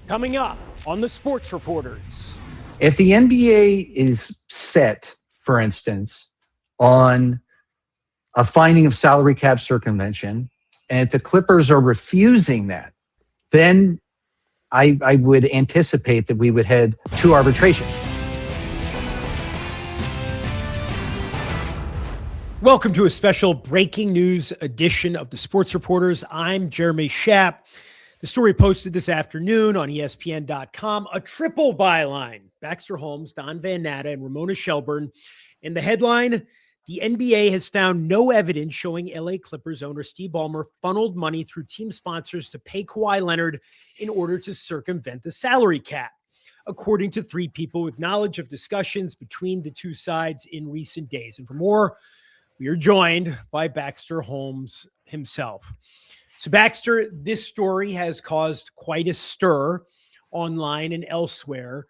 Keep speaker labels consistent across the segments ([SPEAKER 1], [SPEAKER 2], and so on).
[SPEAKER 1] Coming up on the Sports Reporters.
[SPEAKER 2] If the NBA is set, for instance, on a finding of salary cap circumvention, and if the Clippers are refusing that, then I would anticipate that we would head to arbitration.
[SPEAKER 1] Welcome to a special breaking news edition of the Sports Reporters. I'm Jeremy Schaap. The story posted this afternoon on ESPN.com, a triple byline. Baxter, Holmes, Don Van Natta, and Ramona Shelburne. In the headline, the NBA has found no evidence showing LA Clippers owner Steve Ballmer funneled money through team sponsors to pay Kawhi Leonard in order to circumvent the salary cap, according to three people with knowledge of discussions between the two sides in recent days. And for more, we are joined by Baxter Holmes himself. So Baxter, this story has caused quite a stir online and elsewhere.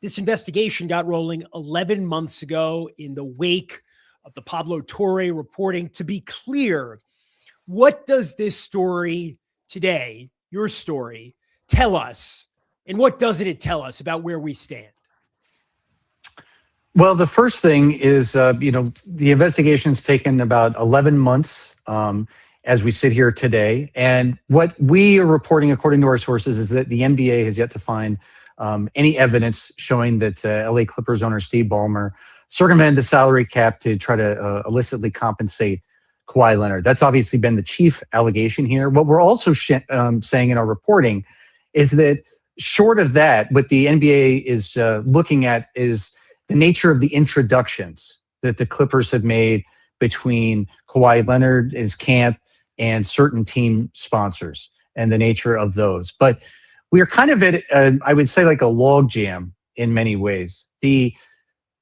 [SPEAKER 1] This investigation got rolling 11 months ago in the wake of the Pablo Torre reporting. To be clear, what does this story today, your story, tell us? And what doesn't it tell us about where we stand?
[SPEAKER 2] Well, the first thing is, the investigation's taken about 11 months as we sit here today. And what we are reporting, according to our sources, is that the NBA has yet to find any evidence showing that LA Clippers owner Steve Ballmer circumvented the salary cap to try to illicitly compensate Kawhi Leonard. That's obviously been the chief allegation here. What we're also saying in our reporting is that short of that, what the NBA is looking at is the nature of the introductions that the Clippers have made between Kawhi Leonard, his camp, and certain team sponsors and the nature of those. But we are kind of at, I would say, like a log jam in many ways. The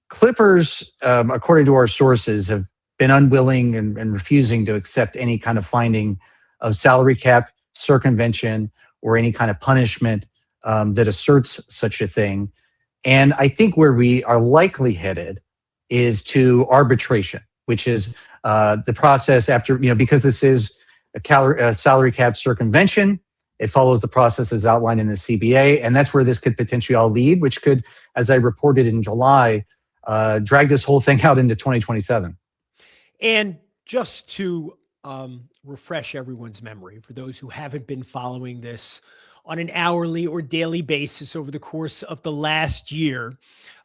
[SPEAKER 2] Clippers, according to our sources, have been unwilling and refusing to accept any kind of finding of salary cap circumvention or any kind of punishment that asserts such a thing. And I think where we are likely headed is to arbitration, which is the process after, because this is a salary cap circumvention. It follows the process as outlined in the CBA, and that's where this could potentially all lead, which could, as I reported in July, drag this whole thing out into 2027.
[SPEAKER 1] And just to refresh everyone's memory, for those who haven't been following this on an hourly or daily basis over the course of the last year,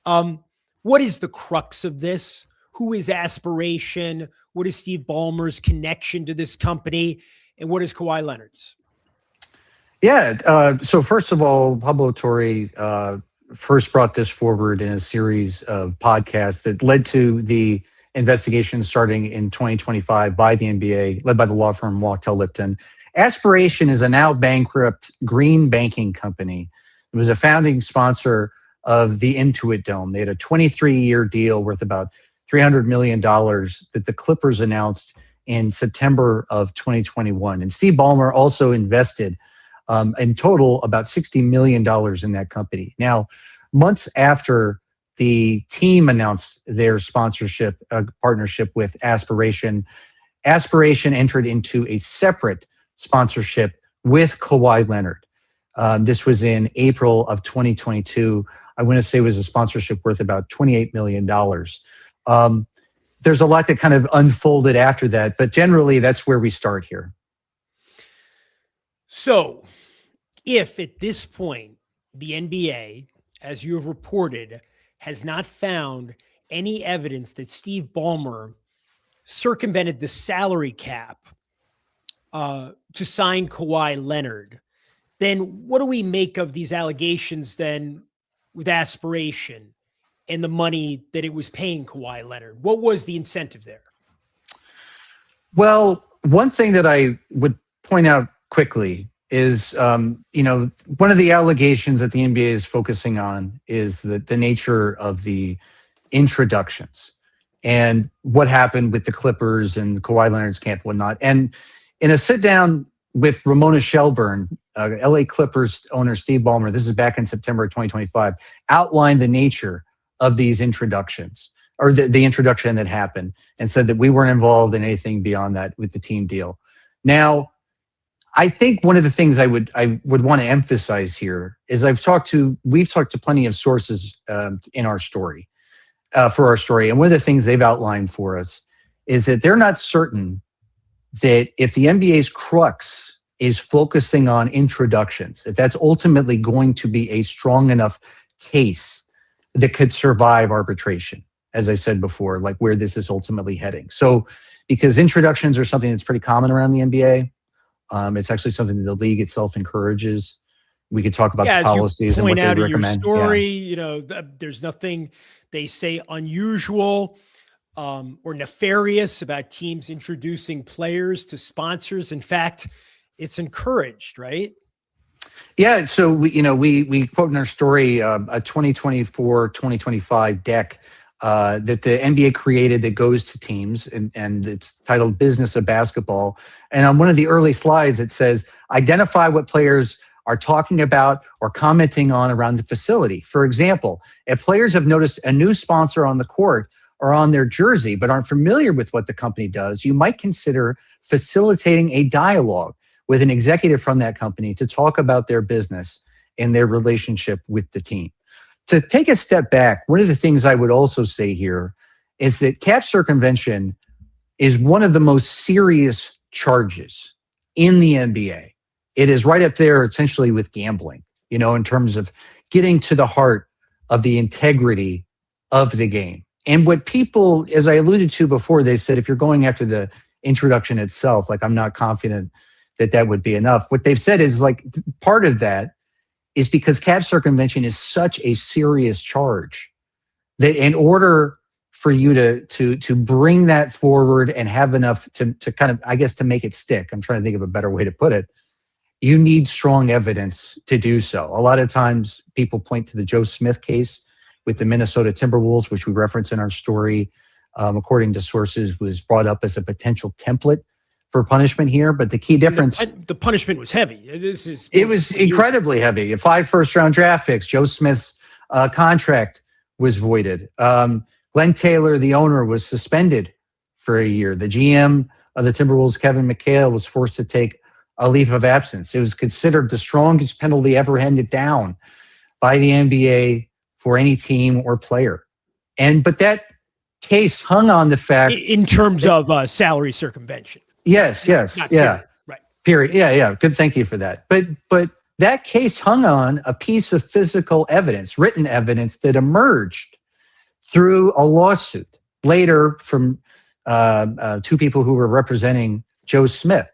[SPEAKER 1] what is the crux of this? Who is Aspiration? What is Steve Ballmer's connection to this company? And what is Kawhi Leonard's?
[SPEAKER 2] Yeah. So first of all, Pablo Torre first brought this forward in a series of podcasts that led to the investigation starting in 2025 by the NBA, led by the law firm Wachtell Lipton. Aspiration is a now bankrupt green banking company. It was a founding sponsor of the Intuit Dome. They had a 23-year deal worth about $300 million that the Clippers announced in September of 2021. And Steve Ballmer also invested in total about $60 million in that company. Now, months after the team announced their sponsorship partnership with Aspiration, Aspiration entered into a separate sponsorship with Kawhi Leonard. This was in April of 2022. I want to say it was a sponsorship worth about $28 million. There's a lot that kind of unfolded after that, but generally that's where we start here.
[SPEAKER 1] So if at this point the NBA, as you have reported, has not found any evidence that Steve Ballmer circumvented the salary cap to sign Kawhi Leonard, then what do we make of these allegations then with Aspiration and the money that it was paying Kawhi Leonard? What was the incentive there?
[SPEAKER 2] Well, one thing that I would point out quickly is, one of the allegations that the NBA is focusing on is the nature of the introductions and what happened with the Clippers and Kawhi Leonard's camp and whatnot. And in a sit down with Ramona Shelburne, LA Clippers owner Steve Ballmer, this is back in September of 2025, outlined the nature of these introductions, or the introduction that happened, and said that we weren't involved in anything beyond that with the team deal. Now, I think one of the things I would want to emphasize here is we've talked to plenty of sources in our story for our story, and one of the things they've outlined for us is that they're not certain that if the NBA's crux is focusing on introductions, if that's ultimately going to be a strong enough case that could survive arbitration, as I said before, like where this is ultimately heading. So, because introductions are something that's pretty common around the NBA. It's actually something that the league itself encourages. We could talk about the policies and what they recommend.
[SPEAKER 1] Your story, there's nothing they say unusual or nefarious about teams introducing players to sponsors. In fact, it's encouraged, right?
[SPEAKER 2] Yeah. So we quote in our story a 2024-2025 deck that the NBA created that goes to teams, and it's titled Business of Basketball. And on one of the early slides, it says, identify what players are talking about or commenting on around the facility. For example, if players have noticed a new sponsor on the court or on their jersey, but aren't familiar with what the company does, you might consider facilitating a dialogue with an executive from that company to talk about their business and their relationship with the team. To take a step back, one of the things I would also say here is that cap circumvention is one of the most serious charges in the NBA. It is right up there essentially with gambling, in terms of getting to the heart of the integrity of the game. And what people, as I alluded to before, they said, if you're going after the introduction itself, like I'm not confident that would be enough. What they've said is like part of that is because cap circumvention is such a serious charge that in order for you to bring that forward and have enough to kind of, I guess, to make it stick, I'm trying to think of a better way to put it, you need strong evidence to do so. A lot of times people point to the Joe Smith case with the Minnesota Timberwolves, which we reference in our story, according to sources, was brought up as a potential template for punishment here. But the key difference,
[SPEAKER 1] the punishment was heavy.
[SPEAKER 2] It was incredibly heavy. 5 first-round draft picks. Joe Smith's contract was voided. Glenn Taylor, the owner, was suspended for a year. The GM of the Timberwolves, Kevin McHale, was forced to take a leave of absence. It was considered the strongest penalty ever handed down by the NBA for any team or player. But that case hung on the fact,
[SPEAKER 1] in terms of salary circumvention.
[SPEAKER 2] Yes. Yeah.
[SPEAKER 1] Right.
[SPEAKER 2] Period. Yeah. Good. Thank you for that. But that case hung on a piece of physical evidence, written evidence that emerged through a lawsuit later from 2 people who were representing Joe Smith.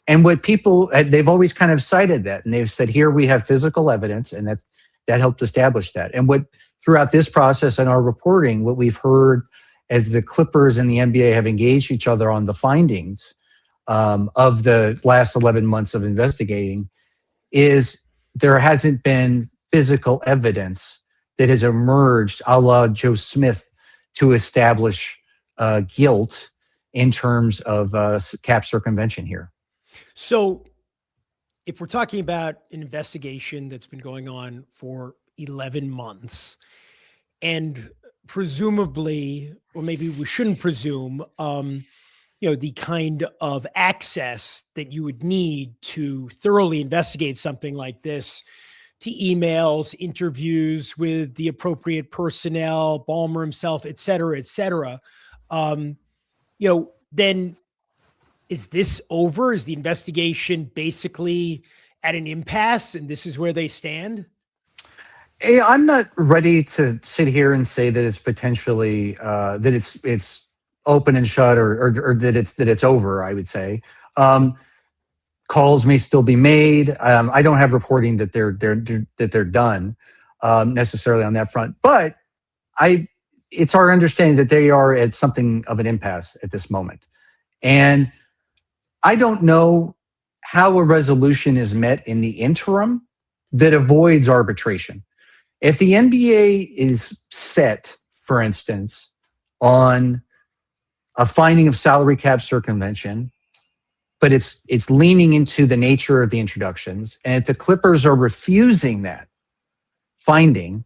[SPEAKER 2] And what people, they've always kind of cited that, and they've said, here we have physical evidence, and that helped establish that. And what throughout this process and our reporting, what we've heard as the Clippers and the NBA have engaged each other on the findings of the last 11 months of investigating, is there hasn't been physical evidence that has emerged a la Joe Smith to establish guilt in terms of cap circumvention here.
[SPEAKER 1] So if we're talking about an investigation that's been going on for 11 months, and presumably, or maybe we shouldn't presume, the kind of access that you would need to thoroughly investigate something like this, to emails, interviews with the appropriate personnel, Ballmer himself, et cetera, then is this over? Is the investigation basically at an impasse, and this is where they stand?
[SPEAKER 2] I'm not ready to sit here and say that it's potentially that it's open and shut, or that it's over. I would say calls may still be made. I don't have reporting that they're done necessarily on that front, but it's our understanding that they are at something of an impasse at this moment, and I don't know how a resolution is met in the interim that avoids arbitration. If the NBA is set, for instance, on a finding of salary cap circumvention, but it's leaning into the nature of the introductions, and if the Clippers are refusing that finding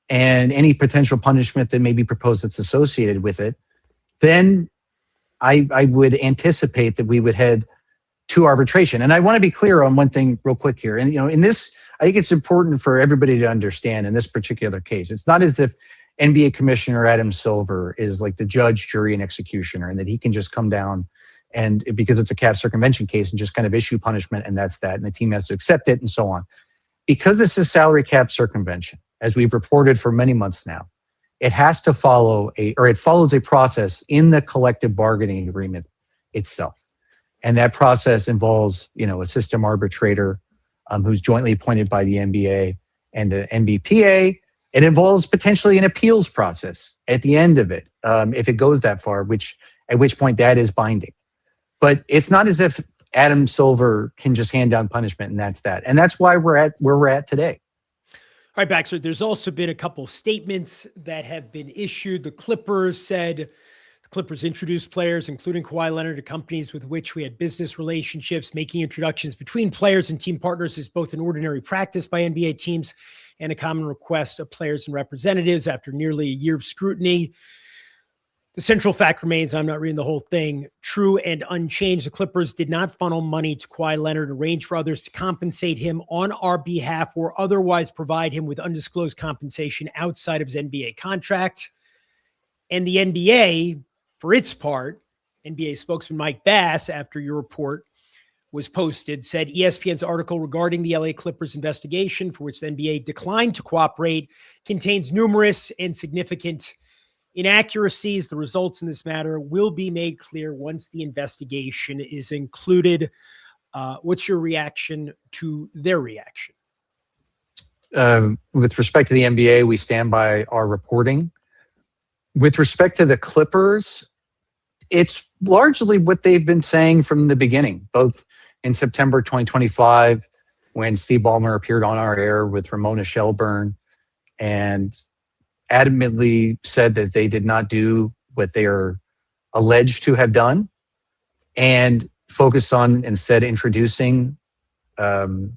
[SPEAKER 2] and any potential punishment that may be proposed that's associated with it, then I would anticipate that we would head to arbitration. And I want to be clear on one thing real quick here. And, in this, I think it's important for everybody to understand in this particular case, it's not as if NBA Commissioner Adam Silver is like the judge, jury, and executioner, and that he can just come down and because it's a cap circumvention case and just kind of issue punishment and that's that. And the team has to accept it and so on. Because this is salary cap circumvention, as we've reported for many months now, it has to follow it follows a process in the collective bargaining agreement itself. And that process involves, a system arbitrator who's jointly appointed by the NBA and the NBPA. It involves potentially an appeals process at the end of it, if it goes that far, at which point that is binding. But it's not as if Adam Silver can just hand down punishment and that's that. And that's why we're at where we're at today.
[SPEAKER 1] All right, Baxter, there's also been a couple of statements that have been issued. The Clippers said the Clippers introduced players, including Kawhi Leonard, to companies with which we had business relationships. Making introductions between players and team partners is both an ordinary practice by NBA teams and a common request of players and representatives. After nearly a year of scrutiny, the central fact remains, I'm not reading the whole thing, true and unchanged. The Clippers did not funnel money to Kawhi Leonard, arrange for others to compensate him on our behalf, or otherwise provide him with undisclosed compensation outside of his NBA contract. And the NBA, for its part, NBA spokesman Mike Bass, after your report was posted, said ESPN's article regarding the LA Clippers investigation, for which the NBA declined to cooperate, contains numerous and significant inaccuracies. The results in this matter will be made clear once the investigation is included. What's your reaction to their reaction?
[SPEAKER 2] With respect to the NBA, we stand by our reporting. With respect to the Clippers, it's largely what they've been saying from the beginning, both in September 2025, when Steve Ballmer appeared on our air with Ramona Shelburne and adamantly said that they did not do what they are alleged to have done, and focused on instead introducing, the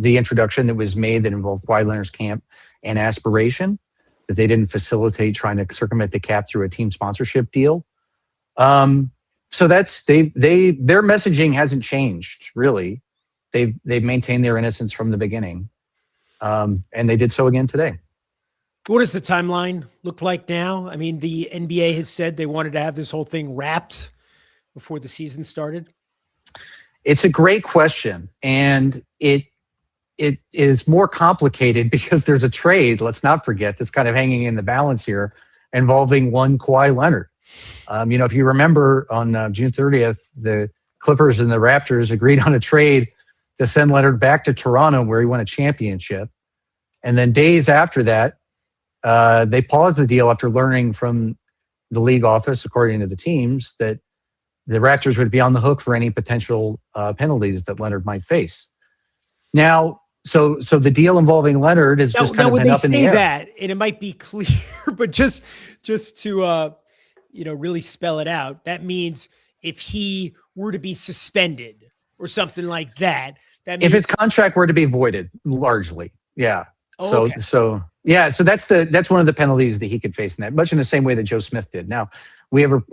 [SPEAKER 2] introduction that was made that involved Kawhi Leonard's camp and aspiration, that they didn't facilitate trying to circumvent the cap through a team sponsorship deal. So that's their messaging hasn't changed really. They've maintained their innocence from the beginning, and they did so again today.
[SPEAKER 1] What does the timeline look like now? I mean, the NBA has said they wanted to have this whole thing wrapped before the season started.
[SPEAKER 2] It's a great question, and it is more complicated because there's a trade, let's not forget, that's kind of hanging in the balance here, involving one Kawhi Leonard. If you remember on June 30th, the Clippers and the Raptors agreed on a trade to send Leonard back to Toronto, where he won a championship. And then days after that, they paused the deal after learning from the league office, according to the teams, that the Raptors would be on the hook for any potential penalties that Leonard might face. Now, so the deal involving Leonard is just kind of been up in the air.
[SPEAKER 1] When they say that, and it might be clear, but just to really spell it out, that means if he were to be suspended or something like that, that means
[SPEAKER 2] if his contract were to be voided, largely, yeah.
[SPEAKER 1] Oh, okay.
[SPEAKER 2] So that's one of the penalties that he could face in that, much in the same way that Joe Smith did. Now we have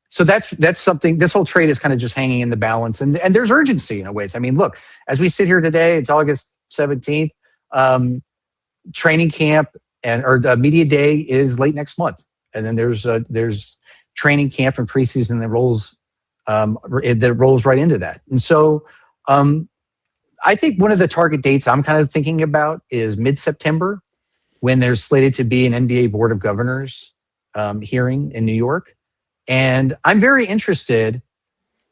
[SPEAKER 2] so that's something. This whole trade is kind of just hanging in the balance, and there's urgency in a ways. I mean, look, as we sit here today, it's August 17th. Training camp or the media day is late next month, and then there's training camp and preseason that rolls right into that, and so. I think one of the target dates I'm kind of thinking about is mid-September, when there's slated to be an NBA Board of Governors hearing in New York. And I'm very interested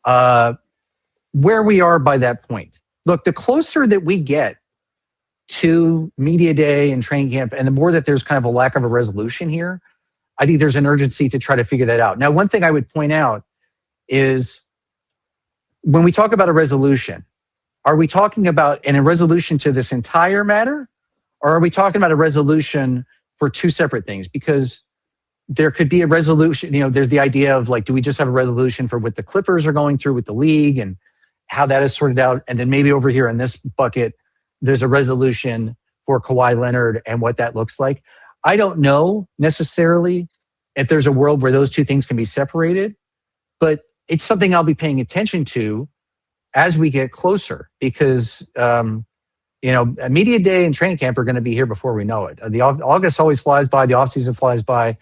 [SPEAKER 2] where we are by that point. Look, the closer that we get to media day and training camp, and the more that there's kind of a lack of a resolution here, I think there's an urgency to try to figure that out. Now, one thing I would point out is when we talk about a resolution, are we talking about a resolution to this entire matter, or are we talking about a resolution for two separate things? Because there could be a resolution, there's the idea of like, do we just have a resolution for what the Clippers are going through with the league and how that is sorted out? And then maybe over here in this bucket, there's a resolution for Kawhi Leonard and what that looks like. I don't know necessarily if there's a world where those two things can be separated, but it's something I'll be paying attention to as we get closer, because media day and training camp are going to be here before we know it. The August always flies by, the offseason flies by,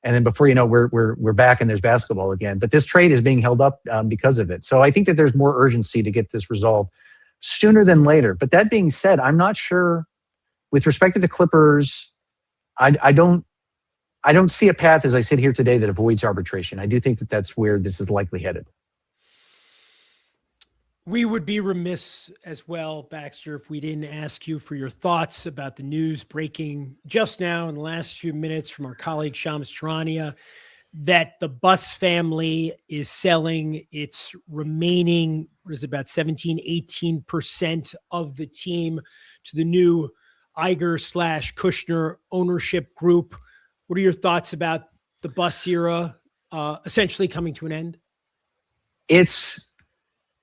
[SPEAKER 2] and then before you know, we're back and there's basketball again. But this trade is being held up because of it. So I think that there's more urgency to get this resolved sooner than later. But that being said, I'm not sure with respect to the Clippers. I don't see a path as I sit here today that avoids arbitration. I do think that that's where this is likely headed.
[SPEAKER 1] We would be remiss as well, Baxter, if we didn't ask you for your thoughts about the news breaking just now in the last few minutes from our colleague Shams Charania, that the Buss family is selling its remaining, about 18% of the team to the new Iger/Kushner ownership group. What are your thoughts about the Buss era essentially coming to an end?
[SPEAKER 2] It's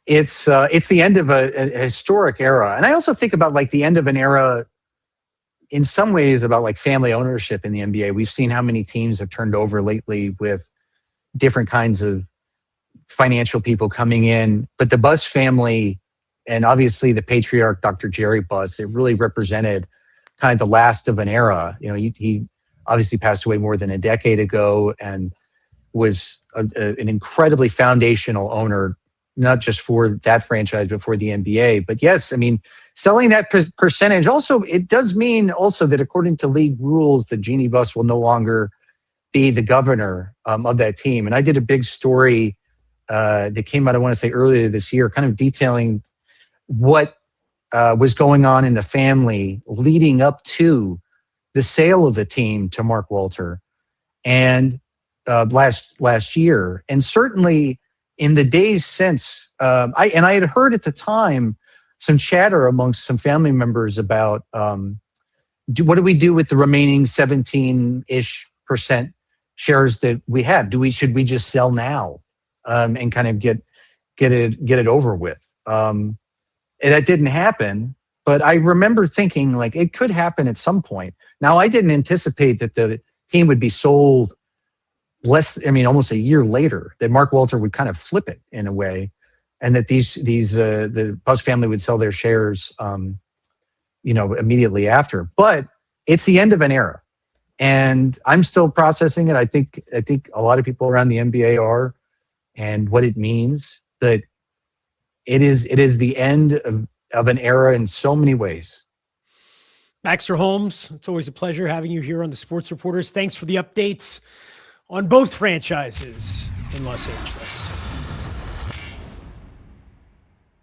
[SPEAKER 2] the end of a historic era. And I also think about like the end of an era in some ways about like family ownership in the NBA. We've seen how many teams have turned over lately with different kinds of financial people coming in. But the Buss family, and obviously the patriarch, Dr. Jerry Buss, it really represented kind of the last of an era. He obviously passed away more than a decade ago and was an incredibly foundational owner, not just for that franchise, but for the NBA. But yes, I mean, selling that percentage also, it does mean also that according to league rules, that Jeannie Buss will no longer be the governor of that team. And I did a big story that came out, I want to say earlier this year, kind of detailing what was going on in the family leading up to the sale of the team to Mark Walter and last year. And certainly in the days since, I had heard at the time some chatter amongst some family members about what do we do with the remaining 17-ish% shares that we have? Should we just sell now and kind of get it over with? And that didn't happen. But I remember thinking like it could happen at some point. Now I didn't anticipate that the team would be sold almost a year later, that Mark Walter would kind of flip it in a way, and that the Buss family would sell their shares, immediately after. But it's the end of an era, and I'm still processing it. I think a lot of people around the NBA are, and what it means. That it is the end of an era in so many ways.
[SPEAKER 1] Baxter Holmes, it's always a pleasure having you here on the Sports Reporters. Thanks for the updates on both franchises in Los Angeles.